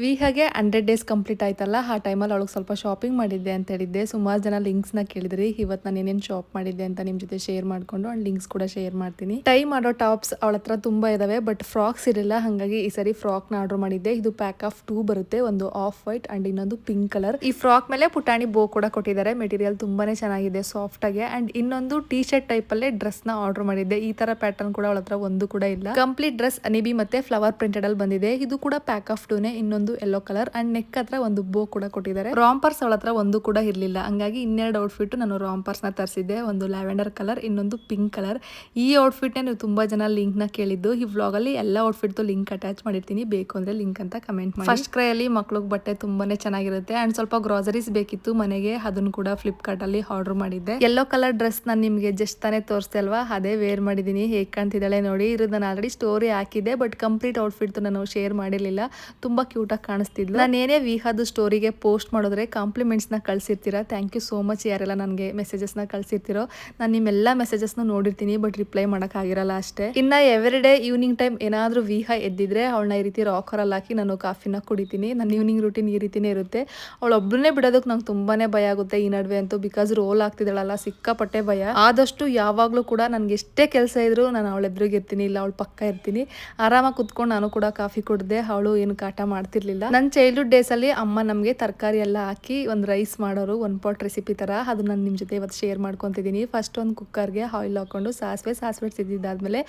ವಿಹಾಗೆ 100 days complete ಆಯ್ತಲ್ಲ, ಆ ಟೈಮಲ್ಲಿ ಅವಳಿಗೆ ಸ್ವಲ್ಪ ಶಾಪಿಂಗ್ ಮಾಡಿದ್ದೆ ಅಂತ ಹೇಳಿದ್ದೆ. ಸುಮಾರು ಜನ ಲಿಂಕ್ಸ್ನ ಕೇಳಿದ್ರಿ. ಇವತ್ತು ನಾನು ಏನೇನು ಶಾಪ್ ಮಾಡಿದ್ದೆ ಅಂತ ನಿಮ್ಮ ಜೊತೆ ಶೇರ್ ಮಾಡಿಕೊಂಡು ಅಂಡ್ ಲಿಂಕ್ಸ್ ಕೂಡ ಶೇರ್ ಮಾಡ್ತೀನಿ. ಟೈ ಮಾಡೋ ಟಾಪ್ಸ್ ಅವಳ ಹತ್ರ ತುಂಬ ಇದಾವೆ, ಬಟ್ ಫ್ರಾಕ್ಸ್ ಇರಲಿಲ್ಲ. ಹಾಗಾಗಿ ಈ ಸರಿ ಫ್ರಾಕ್ನ ಆರ್ಡರ್ ಮಾಡಿದ್ದೆ. ಇದು ಪ್ಯಾಕ್ ಆಫ್ 2 ಬರುತ್ತೆ, ಒಂದು ಆಫ್ ವೈಟ್ ಅಂಡ್ ಇನ್ನೊಂದು ಪಿಂಕ್ ಕಲರ್. ಈ ಫ್ರಾಕ್ ಮೇಲೆ ಪುಟಾಣಿ ಬೋ ಕೂಡ ಕೊಟ್ಟಿದ್ದಾರೆ. ಮೆಟೀರಿಯಲ್ ತುಂಬಾನೇ ಚೆನ್ನಾಗಿದೆ, ಸಾಫ್ಟ್ ಆಗಿ. ಅಂಡ್ ಇನ್ನೊಂದು ಟೀ ಶರ್ಟ್ ಟೈಪ್ ಅಲ್ಲೇ ಡ್ರೆಸ್ ನ ಆರ್ಡರ್ ಮಾಡಿದ್ದೆ. ಈ ತರ ಪ್ಯಾಟರ್ನ್ ಕೂಡ ಅವಳ ಹತ್ರ ಒಂದು ಕೂಡ ಇಲ್ಲ. ಕಂಪ್ಲೀಟ್ ಡ್ರೆಸ್ ಅನಿಬಿ ಮತ್ತೆ ಫ್ಲವರ್ ಪ್ರಿಂಟೆಡ್ ಅಲ್ಲಿ ಬಂದಿದೆ. ಇದು ಕೂಡ ಪ್ಯಾಕ್ ಆಫ್ 2ನೇ. ಇನ್ನೊಂದು ಯೆಲ್ಲೋ ಕಲರ್ ಅಂಡ್ ನೆಕ್ ಹತ್ರ ಒಂದು ಬೋ ಕೂಡ ಕೊಟ್ಟಿದ್ದಾರೆ. ರಾಂಪರ್ಸ್ ಅವಳ ಹತ್ರ ಒಂದು ಕೂಡ ಇರ್ಲಿಲ್ಲ. ಹಂಗಾಗಿ ಇನ್ನೆರಡು ಔಟ್ಫಿಟ್ ನಾನು ರಾಂಪರ್ಸ್ ನ ತರಿಸಿದ್ದೆ. ಒಂದು ಲ್ಯಾವೆಂಡರ್ ಕಲರ್, ಇನ್ನೊಂದು ಪಿಂಕ್ ಕಲರ್. ಈ ಔಟ್ಫಿಟ್ ನೀವು ತುಂಬಾ ಜನ ಲಿಂಕ್ ನ ಕೇಳಿದ್ದು. ಈ ವ್ಲಾಗ್ ಅಲ್ಲಿ ಎಲ್ಲ ಔಟ್ಫಿಟ್ ಲಿಂಕ್ ಅಟ್ಯಾಚ್ ಮಾಡಿರ್ತೀನಿ, ಬೇಕು ಅಂದ್ರೆ ಲಿಂಕ್ ಅಂತ ಕಮೆಂಟ್ ಮಾಡಿ. ಫಸ್ಟ್ ಕ್ರೈ ಅಲ್ಲಿ ಮಕ್ಳಿಗೆ ಬಟ್ಟೆ ತುಂಬಾನೇ ಚೆನ್ನಾಗಿರುತ್ತೆ. ಅಂಡ್ ಸ್ವಲ್ಪ ಗ್ರಾಸರೀಸ್ ಬೇಕಿತ್ತು ಮನೆಗೆ, ಅದನ್ನು ಕೂಡ ಫ್ಲಿಪ್ಕಾರ್ಟ್ ಅಲ್ಲಿ ಆರ್ಡರ್ ಮಾಡಿದ್ದೆ. ಯೆಲ್ಲೋ ಕಲರ್ ಡ್ರೆಸ್ ನಾನು ನಿಮ್ಗೆ ಜಸ್ಟ್ ತಾನೇ ತೋರಿಸ್ದೆ ಅಲ್ವಾ, ಅದೇ ವೇರ್ ಮಾಡಿದೀನಿ. ಹೇಗೆ ಕಾಣ್ತಿದ್ದಾಳೆ ನೋಡಿ. ಇದು ನಾನು ಆಲ್ರೆಡಿ ಸ್ಟೋರಿ ಹಾಕಿದ್ದೆ, ಬಟ್ ಕಂಪ್ಲೀಟ್ ಔಟ್ಫಿಟ್ ನಾನು ಶೇರ್ ಮಾಡಿರ್ಲಿಲ್ಲ. ತುಂಬಾ ಕ್ಯೂಟ್ ಆಗಿ ಕಾಣಿಸ್ತಿದ್ಲು. ನಾನು ಏನೇ ವಿಹಾದು ಸ್ಟೋರಿಗೆ ಪೋಸ್ಟ್ ಮಾಡಿದ್ರೆ ಕಾಂಪ್ಲಿಮೆಂಟ್ಸ್ ನ ಕಳ್ಸಿರ್ತೀರಾ. ಥ್ಯಾಂಕ್ ಯು ಸೋ ಮಚ್ ಯಾರೆಲ್ಲ ನನಗೆ ಮೆಸೇಜಸ್ ನ ಕಳ್ಸಿರ್ತೀರೋ. ನಾನು ನಿಮ್ಮೆಲ್ಲ ಮೆಸೇಜಸ್ ನೋಡಿರ್ತೀನಿ, ಬಟ್ ರಿಪ್ಲೈ ಮಾಡಕ್ ಆಗಿರಲ್ಲ ಅಷ್ಟೇ. ಇನ್ನ ಎವ್ರಿ ಡೇ ಈವ್ನಿಂಗ್ ಟೈಮ್ ಏನಾದ್ರೂ ವಿಹಾ ಎದ್ದಿದ್ರೆ ಅವಳನ್ನ ಈ ರೀತಿ ರಾಕರ್ ಅಲ್ಲಿ ಹಾಕಿ ನಾನು ಕಾಫಿನ ಕುಡಿತೀನಿ. ನನ್ನ ಈವ್ನಿಂಗ್ ರೂಟೀನ್ ಈ ರೀತಿನೇ ಇರುತ್ತೆ. ಅವಳೊಬ್ಬರನ್ನೇ ಬಿಡೋದಕ್ಕೆ ನಂಗೆ ತುಂಬಾನೇ ಭಯ ಆಗುತ್ತೆ ಈ ನಡುವೆ ಅಂತೂ. ಬಿಕಾಸ್ ರೋಲ್ ಆಗ್ತಿದ್ದಾಳಲ್ಲ, ಸಿಕ್ಕಾಪಟ್ಟೆ ಭಯ. ಆದಷ್ಟು ಯಾವಾಗ್ಲೂ ಕೂಡ ನನ್ಗೆ ಎಷ್ಟೇ ಕೆಲಸ ಇದ್ರು ನಾನು ಅವಳ ಎದುರಿಗೆ ಇರ್ತೀನಿ, ಇಲ್ಲ ಅವಳ ಪಕ್ಕ ಇರ್ತೀನಿ. ಆರಾಮಾಗಿ ಕುತ್ಕೊಂಡು ನಾನು ಕೂಡ ಕಾಫಿ ಕುಡ್ದೆ. ಅವಳು ಏನು ಕಾಟ ಮಾಡ್ತಿರ್ಲಿಲ್ಲ. ನನ್ನ ಚೈಲ್ಡ್ಹುಡ್ ಡೇಸ್ ಅಲ್ಲಿ ಅಮ್ಮ ನಮಗೆ ತರಕಾರಿ ಎಲ್ಲ ಹಾಕಿ ಒಂದು ರೈಸ್ ಮಾಡೋರು, ಒನ್ ಪಾಟ್ ರೆಸಿಪಿ ತರ. ಅದು ನಾನು ನಿಮ್ಮ ಜೊತೆ ಇವತ್ತು ಶೇರ್ ಮಾಡ್ಕೊಂತಿದ್ದೀನಿ. ಫಸ್ಟ್ ಒಂದು ಕುಕ್ಕರ್ಗೆ ಆಯಿಲ್ ಹಾಕೊಂಡು ಸಾಸಿವೆ ಸಿದ್ದಿದ್ದಾದ್ಮೇಲೆ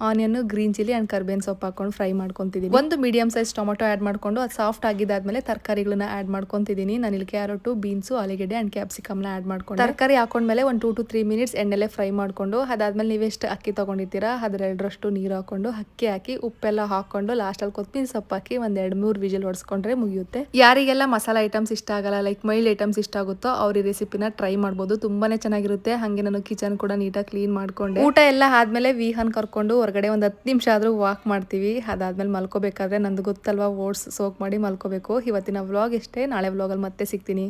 ಆನಿಯನ್, ಗ್ರೀನ್ ಚಿಲ್ಲಿ ಅಂಡ್ ಕರ್ಬೇವಿನ ಸೊಪ್ಪು ಹಾಕೊಂಡು ಫ್ರೈ ಮಾಡ್ಕೊಂತಿದ್ದೀನಿ. ಒಂದು ಮೀಡಿಯಂ ಸೈಜ್ ಟೊಮೆಟೊ ಆಡ್ ಮಾಡ್ಕೊಂಡು ಅದು ಸಾಫ್ಟ್ ಆಗಿದ್ದಾದ್ಮೇಲೆ ತರಕಾರಿಗಳನ್ನ ಆಡ್ ಮಾಡ್ಕೊಂತಿದ್ದೀನಿ. ನಾನು ಇಲ್ಲಿ ಕ್ಯಾರೆಟ್, ಬೀನ್ಸು, ಆಲೂಗೆಡ್ಡೆ ಅಂಡ್ ಕ್ಯಾಪ್ಸಿಕಮ್ನ ಆಡ್ ಮಾಡ್ಕೊಂಡು ತರಕಾರಿ ಹಾಕೊಂಡ್ಮೇಲೆ ಒಂದು 2 to 3 ಮಿನಿಟ್ಸ್ ಎಣ್ಣೆಲೆ ಫ್ರೈ ಮಾಡ್ಕೊಂಡು, ಅದಾದ್ಮೇಲೆ ನೀವೆಷ್ಟು ಅಕ್ಕಿ ತಗೊಂಡಿರ್ತೀರಾ ಅದ್ರ 2ರಷ್ಟು ನೀರು ಹಾಕೊಂಡು, ಅಕ್ಕಿ ಹಾಕಿ ಉಪ್ಪೆಲ್ಲ ಹಾಕೊಂಡು ಲಾಸ್ಟಲ್ಲಿ ಕೊತ್ತಂಬರಿ ಸೊಪ್ಪು ಹಾಕಿ ಒಂದ್ 2-3 ವಿಜಿಲ್ ಹೊಡ್ಸ್ಕೊಂಡ್ರೆ ಮುಗಿಯುತ್ತೆ. ಯಾರಿಗೆಲ್ಲ ಮಸಾಲಾ ಐಟಮ್ಸ್ ಇಷ್ಟ ಆಗಲ್ಲ, ಲೈಕ್ ಮೈಲ್ಡ್ ಐಟಮ್ಸ್ ಇಷ್ಟ ಆಗುತ್ತೋ ಅವ್ರ ಈ ರೆಸಿಪಿನ ಟ್ರೈ ಮಾಡ್ಬೋದು. ತುಂಬಾನೇ ಚೆನ್ನಾಗಿರುತ್ತೆ. ಹಾಗೆ ನಾನು ಕಿಚನ್ ಕೂಡ ನೀಟಾಗಿ ಕ್ಲೀನ್ ಮಾಡ್ಕೊಂಡೆ. ಊಟ ಎಲ್ಲ ಆದ್ಮೇಲೆ ವಿಹಾನ್ ಕರ್ಕೊಂಡು ಹೊರಗಡೆ ಒಂದು 10 ನಿಮಿಷ ಆದ್ರೂ ವಾಕ್ ಮಾಡ್ತೀವಿ. ಅದಾದ್ಮೇಲೆ ಮಲ್ಕೋಬೇಕಾದ್ರೆ ನಂದು ಗೊತ್ತಲ್ವಾ, ಓಟ್ಸ್ ಸೋಕ್ ಮಾಡಿ ಮಲ್ಕೋಬೇಕು. ಇವತ್ತಿನ ವ್ಲಾಗ್ ಇಷ್ಟೇ. ನಾಳೆ ವ್ಲಾಗಲ್ಲಿ ಮತ್ತೆ ಸಿಗ್ತೀನಿ.